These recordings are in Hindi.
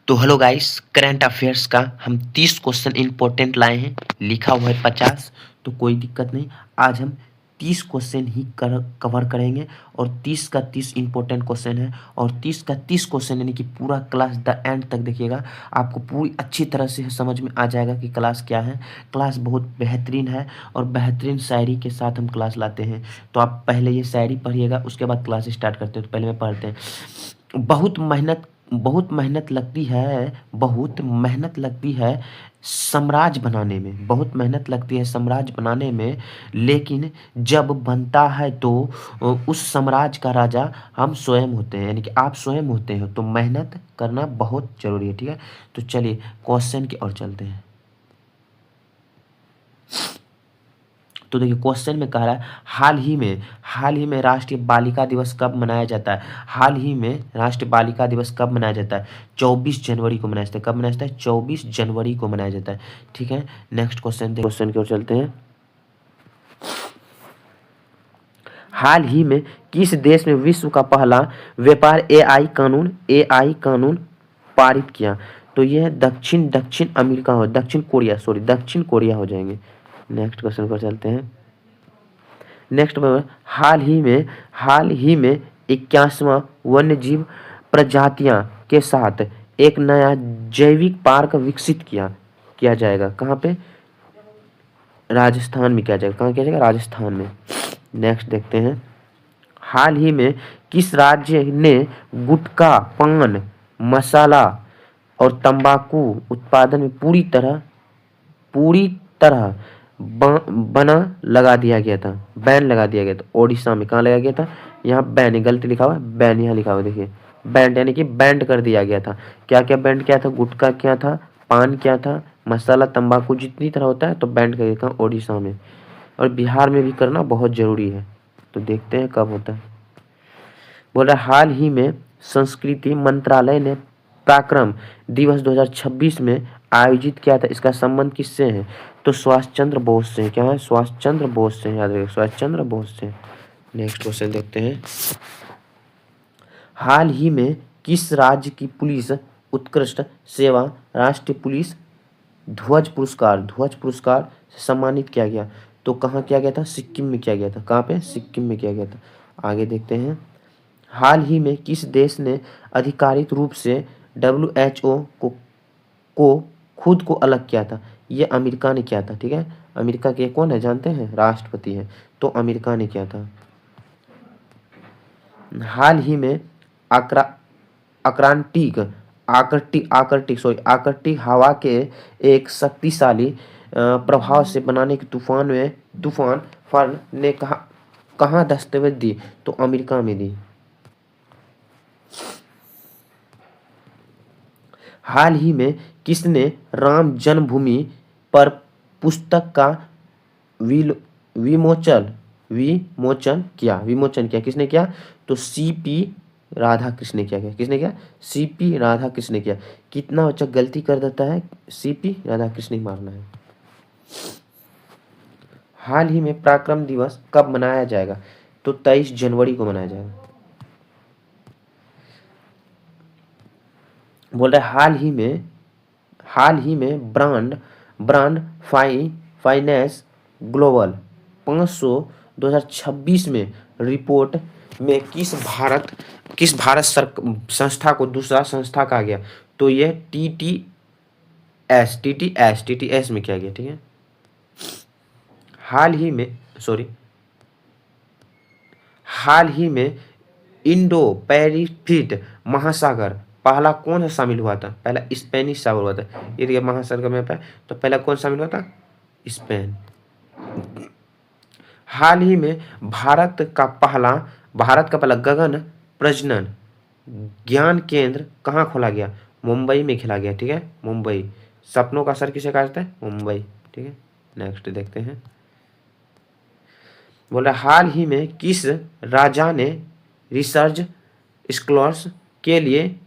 तो हेलो गाइस, करंट अफेयर्स का हम 30 क्वेश्चन इंपॉर्टेंट लाए हैं। लिखा हुआ है 50, तो कोई दिक्कत नहीं। आज हम 30 क्वेश्चन ही कवर करेंगे और 30 का 30 इंपॉर्टेंट क्वेश्चन है और 30 का 30 क्वेश्चन यानी कि पूरा क्लास द एंड तक देखिएगा। आपको पूरी अच्छी तरह से समझ में आ जाएगा कि क्लास क्या है। क्लास बहुत बेहतरीन है और बेहतरीन शायरी के साथ हम क्लास लाते हैं। तो आप पहले ये शायरी पढ़िएगा, उसके बाद क्लास स्टार्ट करते हैं। तो पहले मैं पढ़ते हैं। बहुत मेहनत लगती है, बहुत मेहनत लगती है साम्राज्य बनाने में, बहुत मेहनत लगती है साम्राज्य बनाने में, लेकिन जब बनता है तो उस साम्राज्य का राजा हम स्वयं होते हैं, यानी कि आप स्वयं होते हैं। तो मेहनत करना बहुत जरूरी है, ठीक है। तो चलिए क्वेश्चन की ओर चलते हैं। तो देखिए क्वेश्चन में कह रहा है हाल ही में राष्ट्रीय बालिका दिवस कब मनाया जाता है। हाल ही में राष्ट्रीय बालिका दिवस कब मनाया जाता है? 24 जनवरी को मनाया जाता है। कब मनाया जाता है? 24 जनवरी को मनाया जाता है, ठीक है। नेक्स्ट क्वेश्चन की ओर चलते हैं। हाल ही में किस देश में विश्व का पहला व्यापार एआई कानून पारित किया? तो यह दक्षिण अमेरिका हो, दक्षिण कोरिया हो जाएंगे। नेक्स्ट क्वेश्चन पर चलते हैं। नेक्स्ट में हाल ही में 81वां वन्यजीव प्रजातियां के साथ एक नया जैविक पार्क विकसित किया जाएगा। कहाँ पे? राजस्थान में किया जाएगा। कहाँ किया जाएगा? राजस्थान में। नेक्स्ट देखते हैं। हाल ही में किस राज्य ने गुटखा, पान मसाला और तंबाकू उत्पादन में पूरी तरह बना लगा दिया गया था, बैन लगा दिया गया था? ओडिशा में। कहाँ लगा गया था? यहाँ बैन, गलती लिखा हुआ है, बैन यहाँ लिखा हुआ है, देखिए बैंड यानी कि बैंड कर दिया गया था। क्या क्या बैंड किया था? गुटखा क्या था, पान क्या था, मसाला तंबाकू जितनी तरह होता है तो बैंड कर दिया था ओडिशा में। और बिहार में भी करना बहुत जरूरी है, तो देखते हैं कब होता है। बोल रहा हाल ही में संस्कृति मंत्रालय ने पराक्रम दिवस 2026 में आयोजित किया था। इसका संबंध किससे है? तो सुभाष चंद्र बोस से। क्या है? सुभाष चंद्र बोस से, याद रखिए, सुभाष चंद्र बोस से। नेक्स्ट क्वेश्चन देखते हैं। हाल ही में किस राज्य की पुलिस उत्कृष्ट सेवा राष्ट्रीय पुलिस ध्वज पुरस्कार से सम्मानित किया गया? तो कहाँ किया गया था? सिक्किम में किया गया था। कहाँ पे? सिक्किम में किया गया था। आगे देखते हैं। हाल ही में किस देश ने आधिकारिक रूप से WHO को खुद को अलग किया था? ये अमेरिका ने किया था, ठीक है। अमेरिका के कौन है जानते हैं? राष्ट्रपति हैं, तो अमेरिका ने किया था। हाल ही में आक्रा आक्रांतिक आर्कटिक हवा के एक शक्तिशाली प्रभाव से बनाने के तूफान फर्न ने कहाँ दस्तवेज दी? तो अमेरिका में दी। हाल ही में किसने राम जन्मभूमि पर पुस्तक का विल- विमोचन किया? किसने किया? तो सीपी राधाकृष्ण ने किया। किसने किया? सीपी राधाकृष्ण ने किया। कितना बच्चा गलती कर देता है, सीपी राधाकृष्ण ही मारना है। हाल ही में पराक्रम दिवस कब मनाया जाएगा? तो 23 जनवरी को मनाया जाएगा। बोल रहे हाल ही में ब्रांड फाइनेंस ग्लोबल 500 2026 में रिपोर्ट में किस भारत संस्था को दूसरा संस्था कहा गया? तो ये टीटीएस में किया गया, ठीक है। हाल ही में इंडो पैसिफिक महासागर पहला कौन सा शामिल हुआ था? पहला स्पेनिश शामिल हुआ था। ये देखिए महासागर में है, तो पहला कौन शामिल हुआ था? स्पेन। हाल ही में भारत का पहला गगन प्रजनन ज्ञान केंद्र कहाँ खोला गया? मुंबई में खोला गया, ठीक है, मुंबई। सपनों का सर किसे कहा जाता है? मुंबई, ठीक है। नेक्स्ट देखते हैं। बोला हाल ही में किस राजा ने रिसर्च स्कॉलर्स के लिए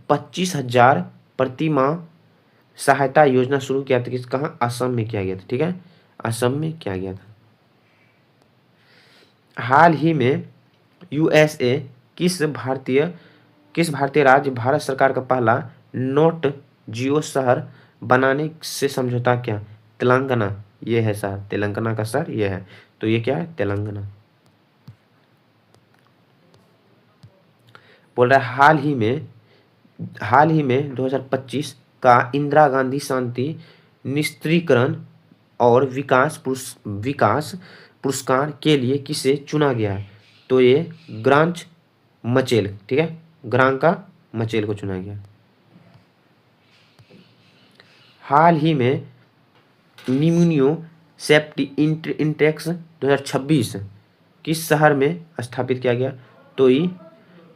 25,000 प्रति माह सहायता योजना शुरू किया था? कहाँ? असम में किया गया था, ठीक है, असम में किया गया था। हाल ही में यूएसए किस भारतीय राज्य भारत सरकार का पहला नॉट जियो शहर बनाने से समझौता किया? तेलंगाना, ये है शहर, तेलंगाना का शहर ये है, तो ये क्या है? तेलंगाना। बोल रहा है हाल ही में 2025 का इंदिरा गांधी शांति निस्त्रीकरण और विकास पुरस्कार के लिए किसे चुना गया है? तो ये ग्रांच मचेल, ठीक है, ग्रांका मचेल को चुना गया। हाल ही में निम्नियो सेफ्टी इंडेक्स 2026 किस शहर में स्थापित किया गया? तो ये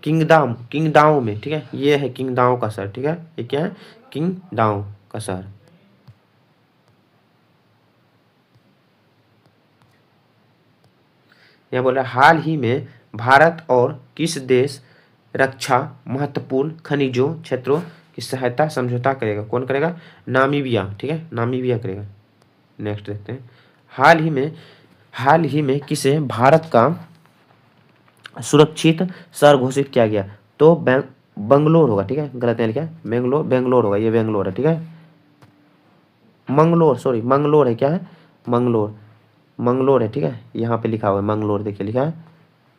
किंगदाओ में, ठीक है, ये है किंगदाओ का शहर, ठीक है, ये क्या है? किंगदाओ का शहर। यह बोल रहा है हाल ही में भारत और किस देश रक्षा महत्वपूर्ण खनिजों क्षेत्रों की सहायता समझौता करेगा? कौन करेगा? नामीबिया, ठीक है, नामीबिया करेगा। नेक्स्ट देखते हैं। हाल ही में किसे भारत का सुरक्षित शहर घोषित किया गया? तो बंगलोर होगा, ठीक है, गलत है क्या? बेंगलोर होगा, ये बेंगलोर है, ठीक है, मंगलोर है, क्या है? मंगलोर है, ठीक है, यहाँ पे लिखा हुआ है मंगलोर, देखिए लिखा है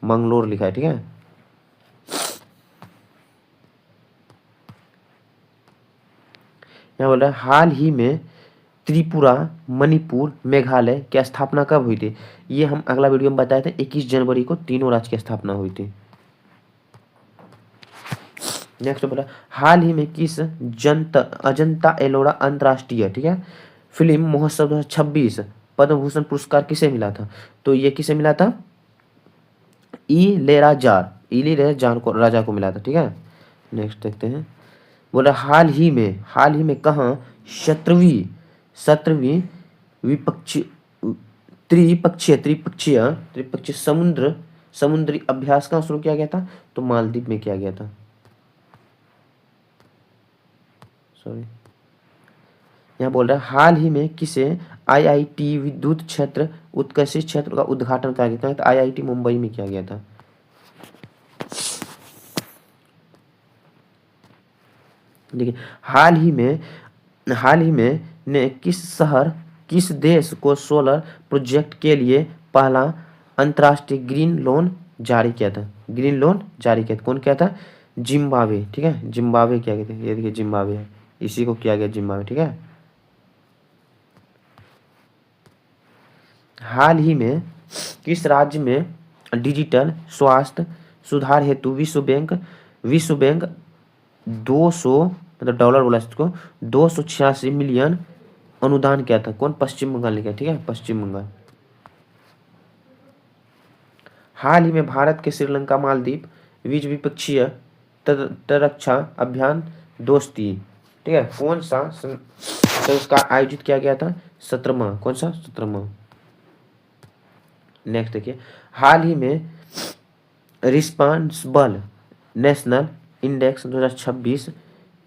मंगलोर लिखा है, ठीक है। यहाँ बोल रहा है हाल ही में त्रिपुरा, मणिपुर, मेघालय की स्थापना कब हुई थी? ये हम अगला वीडियो में बताए थे, 21 जनवरी को तीनों राज्य की स्थापना हुई थी। नेक्स्ट बोला हाल ही में किस अजंता एलोरा अंतर्राष्ट्रीय, ठीक है, फिल्म महोत्सव 2026 पद्म भूषण पुरस्कार किसे मिला था? तो ये किसे मिला था? इली को राजा को मिला था, ठीक है। नेक्स्ट देखते हैं। बोला हाल ही में कहाँ सत्रहवीं विपक्षी त्रिपक्षीय समुद्री अभ्यास कहाँ शुरू किया गया था? तो मालदीव में किया गया था। सॉरी, यहाँ बोल रहा है हाल ही में किसे आईआईटी विद्युत क्षेत्र उत्कर्षित क्षेत्र का उद्घाटन किया गया था? तो आईआईटी मुंबई में किया गया था। देखिए हाल ही में ने किस देश को सोलर प्रोजेक्ट के लिए पहला अंतर्राष्ट्रीय ग्रीन लोन जारी किया था? कौन किया था? जिम्बाब्वे, ठीक है, जिम्बाब्वे किया गया था। ये देखिए जिम्बाब्वे है, इसी को किया गया जिम्बाब्वे, ठीक है। हाल ही में किस राज्य में डिजिटल स्वास्थ्य सुधार हेतु विश्व बैंक 200 मतलब डॉलर बोला इसको 286 मिलियन अनुदान किया था? कौन? पश्चिम बंगाल ने किया, ठीक है, पश्चिम बंगाल। हाल ही में भारत के श्रीलंका मालदीव द्विपक्षीय तटरक्षा अभियान दोस्ती, ठीक है, कौन सा संस्कार आयोजित किया गया था? 17वां, कौन सा? 17वां। नेक्स्ट देखिए हाल ही में रिस्पांसिबल नेशनल इंडेक्स 2026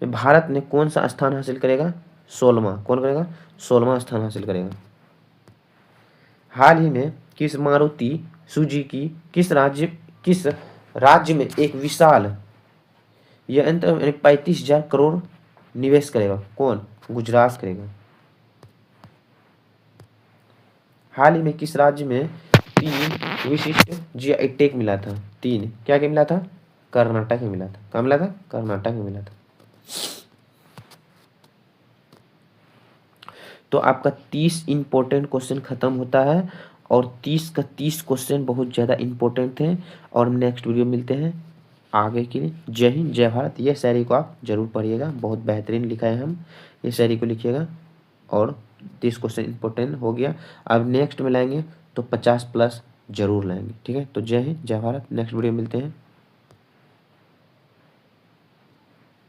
में भारत ने कौन सा स्थान हासिल करेगा? 16वां। कौन करेगा? 16वां स्थान हासिल करेगा। हाल ही में किस मारुति सुजुकी किस राज्य में एक विशाल यंत्र 35,000 करोड़ निवेश करेगा? कौन? गुजरात करेगा। हाल ही में किस राज्य में 3 विशिष्ट जीआई टैग मिला था? 3 क्या मिला था? कर्नाटक में मिला था। कहाँ मिला था? कर्नाटक में मिला था। तो आपका 30 इंपॉर्टेंट क्वेश्चन खत्म होता है और 30 का 30 क्वेश्चन बहुत ज़्यादा इंपॉर्टेंट थे। और नेक्स्ट वीडियो मिलते हैं आगे के लिए। जय हिंद, जय भारत। ये शायरी को आप जरूर पढ़िएगा, बहुत बेहतरीन लिखा है हम। ये शायरी को लिखिएगा और 30 क्वेश्चन इंपॉर्टेंट हो गया। अब नेक्स्ट में लाएंगे तो 50 प्लस जरूर लाएंगे, ठीक है। तो जय हिंद, जय भारत। नेक्स्ट वीडियो मिलते हैं।